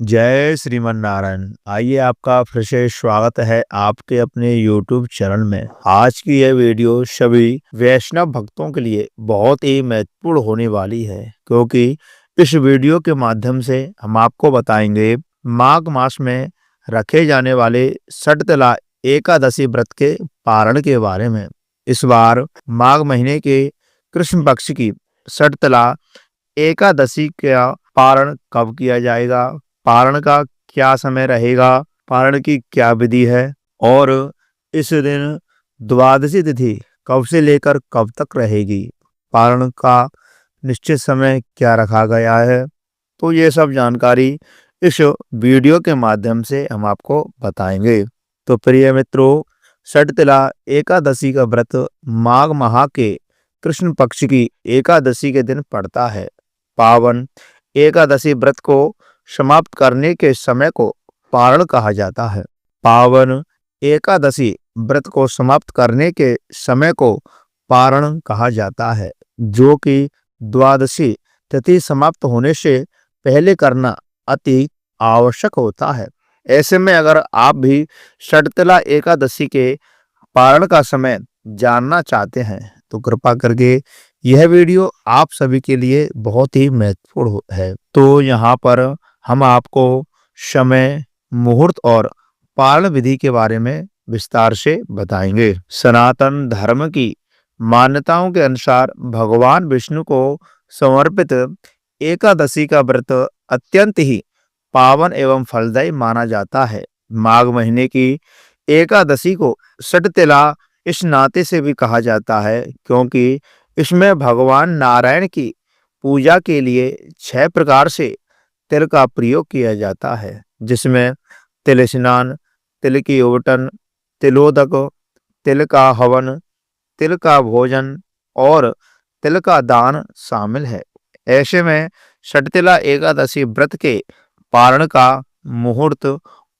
जय श्रीमन नारायण। आइए, आपका फिर से स्वागत है आपके अपने YouTube चैनल में। आज की यह वीडियो सभी वैष्णव भक्तों के लिए बहुत ही महत्वपूर्ण होने वाली है, क्योंकि इस वीडियो के माध्यम से हम आपको बताएंगे माघ मास में रखे जाने वाले सटतला एकादशी व्रत के पारण के बारे में। इस बार माघ महीने के कृष्ण पक्ष की सटतला एकादशी का पारण कब किया जाएगा, पारण का क्या समय रहेगा, पारण की क्या विधि है और इस दिन द्वादशी तिथि कब से लेकर कब तक रहेगी, पारण का निश्चित समय क्या रखा गया है, तो ये सब जानकारी इस वीडियो के माध्यम से हम आपको बताएंगे। तो प्रिय मित्रों, सटतिला एकादशी का व्रत माघ माह के कृष्ण पक्ष की एकादशी के दिन पड़ता है। पावन एकादशी व्रत को समाप्त करने के समय को पारण कहा जाता है। पावन एकादशी व्रत को समाप्त करने के समय को पारण कहा जाता है, जो कि द्वादशी तिथि समाप्त होने से पहले करना अति आवश्यक होता है। ऐसे में अगर आप भी सटतिला एकादशी के पारण का समय जानना चाहते हैं तो कृपा करके यह वीडियो आप सभी के लिए बहुत ही महत्वपूर्ण है। तो यहाँ पर हम आपको समय, मुहूर्त और पारण विधि के बारे में विस्तार से बताएंगे। सनातन धर्म की मान्यताओं के अनुसार भगवान विष्णु को समर्पित एकादशी का व्रत अत्यंत ही पावन एवं फलदायी माना जाता है। माघ महीने की एकादशी को सटतिला इस नाते से भी कहा जाता है क्योंकि इसमें भगवान नारायण की पूजा के लिए 6 प्रकार से तिल का प्रयोग किया जाता है, जिसमें तिल स्नान, तिल की उबटन, तिलोदक, तिल का हवन, तिल का भोजन और तिल का दान शामिल है। ऐसे में सटतिला एकादशी व्रत के पारण का मुहूर्त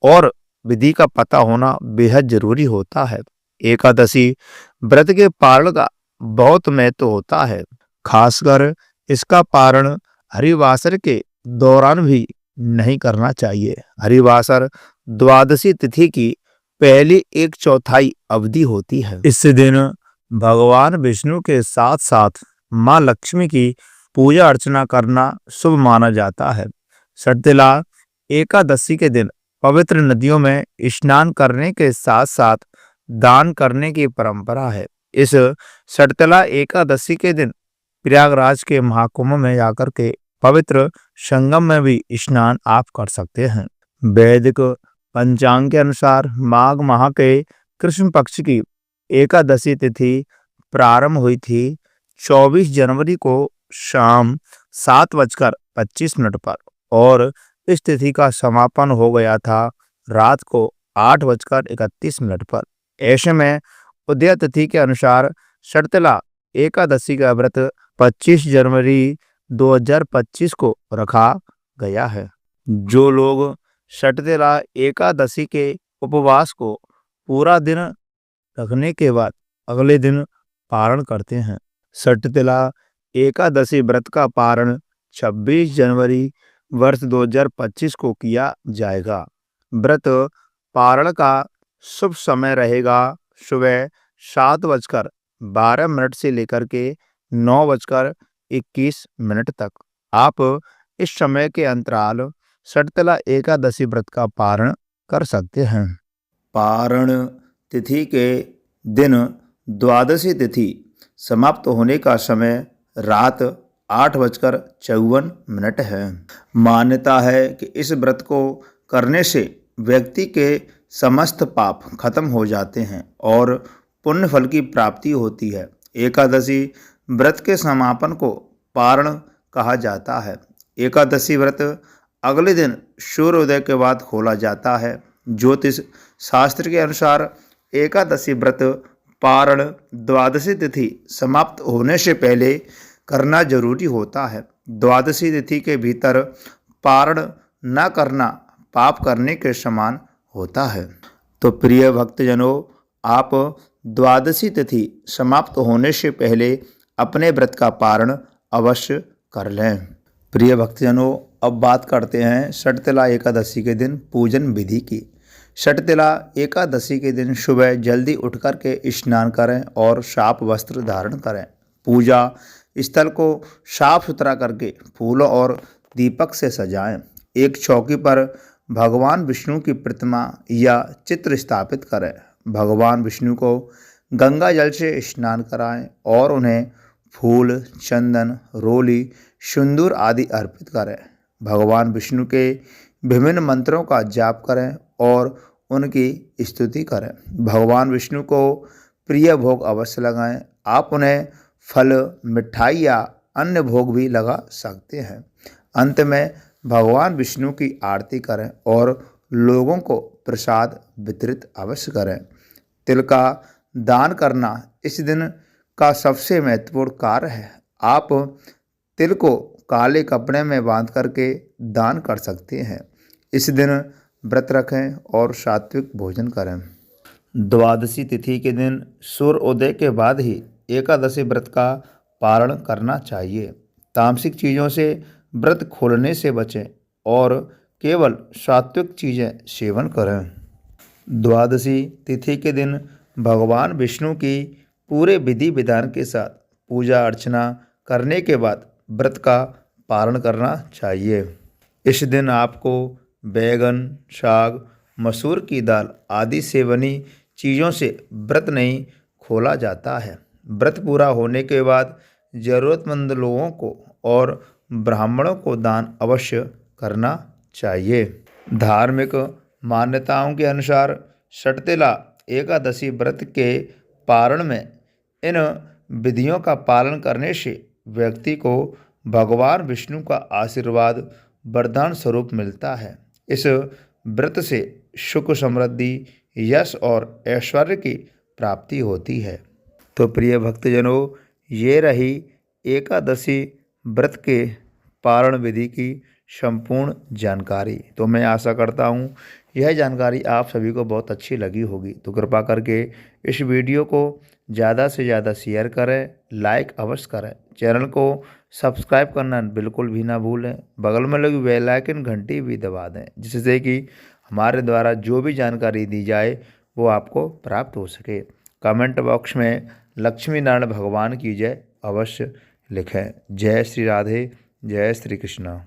और विधि का पता होना बेहद जरूरी होता है। एकादशी व्रत के पारण का बहुत महत्व होता है, खासकर इसका पारण हरिवासर के दौरान भी नहीं करना चाहिए। हरिवासर द्वादशी तिथि की पहली 1/4 अवधि होती है। इस दिन भगवान विष्णु के साथ साथ मां लक्ष्मी की पूजा अर्चना करना शुभ माना जाता है। सटतिला एकादशी के दिन पवित्र नदियों में स्नान करने के साथ साथ दान करने की परंपरा है। इस सटतिला एकादशी के दिन प्रयागराज के महाकुंभ में जाकर के पवित्र संगम में भी स्नान आप कर सकते हैं। वैदिक पंचांग के अनुसार माघ माह के कृष्ण पक्ष की एकादशी तिथि प्रारंभ हुई थी 24 जनवरी को शाम 7:25 पर और इस तिथि का समापन हो गया था रात को 8:31 पर। ऐसे में उदय तिथि के अनुसार सटतिला एकादशी का व्रत 25 जनवरी 2025 को रखा गया है। जो लोग सटतिला एकादशी के उपवास को पूरा दिन रखने के बाद अगले दिन पारण करते हैं, सटतिला एकादशी व्रत का पारण 26 जनवरी वर्ष 2025 को किया जाएगा। व्रत पारण का शुभ समय रहेगा सुबह 7:12 से लेकर के 9:21 तक। आप इस समय के अंतराल सटतिला एकादशी व्रत का पारण कर सकते हैं। पारण तिथि के दिन द्वादशी तिथि समाप्त होने का समय रात 8:54 है। मान्यता है कि इस व्रत को करने से व्यक्ति के समस्त पाप खत्म हो जाते हैं और पुण्य फल की प्राप्ति होती है। एकादशी व्रत के समापन को पारण कहा जाता है। एकादशी व्रत अगले दिन सूर्योदय के बाद खोला जाता है। ज्योतिष शास्त्र के अनुसार एकादशी व्रत पारण द्वादशी तिथि समाप्त होने से पहले करना जरूरी होता है। द्वादशी तिथि के भीतर पारण न करना पाप करने के समान होता है। तो प्रिय भक्तजनों, आप द्वादशी तिथि समाप्त होने से पहले अपने व्रत का पारण अवश्य कर लें। प्रिय भक्तजनों, अब बात करते हैं षटतिला एकादशी के दिन पूजन विधि की। षटतिला एकादशी के दिन सुबह जल्दी उठ कर के स्नान करें और साफ वस्त्र धारण करें। पूजा स्थल को साफ सुथरा करके फूलों और दीपक से सजाएं। एक चौकी पर भगवान विष्णु की प्रतिमा या चित्र स्थापित करें। भगवान विष्णु को गंगा जल से स्नान कराएं और उन्हें फूल, चंदन, रोली, सिंदूर आदि अर्पित करें। भगवान विष्णु के विभिन्न मंत्रों का जाप करें और उनकी स्तुति करें। भगवान विष्णु को प्रिय भोग अवश्य लगाएं। आप उन्हें फल, मिठाई या अन्य भोग भी लगा सकते हैं। अंत में भगवान विष्णु की आरती करें और लोगों को प्रसाद वितरित अवश्य करें। तिल का दान करना इस दिन का सबसे महत्वपूर्ण कार्य है। आप तिल को काले कपड़े में बांध करके दान कर सकते हैं। इस दिन व्रत रखें और सात्विक भोजन करें। द्वादशी तिथि के दिन सूर्योदय के बाद ही एकादशी व्रत का पालन करना चाहिए। तामसिक चीज़ों से व्रत खोलने से बचें और केवल सात्विक चीज़ें सेवन करें। द्वादशी तिथि के दिन भगवान विष्णु की पूरे विधि विधान के साथ पूजा अर्चना करने के बाद व्रत का पालन करना चाहिए। इस दिन आपको बैगन, साग, मसूर की दाल आदि से बनी चीज़ों से व्रत नहीं खोला जाता है। व्रत पूरा होने के बाद ज़रूरतमंद लोगों को और ब्राह्मणों को दान अवश्य करना चाहिए। धार्मिक मान्यताओं के अनुसार षटतिला एकादशी व्रत के पारण में इन विधियों का पालन करने से व्यक्ति को भगवान विष्णु का आशीर्वाद वरदान स्वरूप मिलता है। इस व्रत से सुख, समृद्धि, यश और ऐश्वर्य की प्राप्ति होती है। तो प्रिय भक्तजनों, ये रही एकादशी व्रत के पारण विधि की संपूर्ण जानकारी। तो मैं आशा करता हूँ यह जानकारी आप सभी को बहुत अच्छी लगी होगी। तो कृपा करके इस वीडियो को ज़्यादा से ज़्यादा शेयर करें, लाइक अवश्य करें, चैनल को सब्सक्राइब करना बिल्कुल भी ना भूलें, बगल में लगी बेल आइकन घंटी भी दबा दें, जिससे कि हमारे द्वारा जो भी जानकारी दी जाए वो आपको प्राप्त हो सके। कमेंट बॉक्स में लक्ष्मी नारायण भगवान की जय अवश्य लिखें। जय श्री राधे, जय श्री कृष्ण।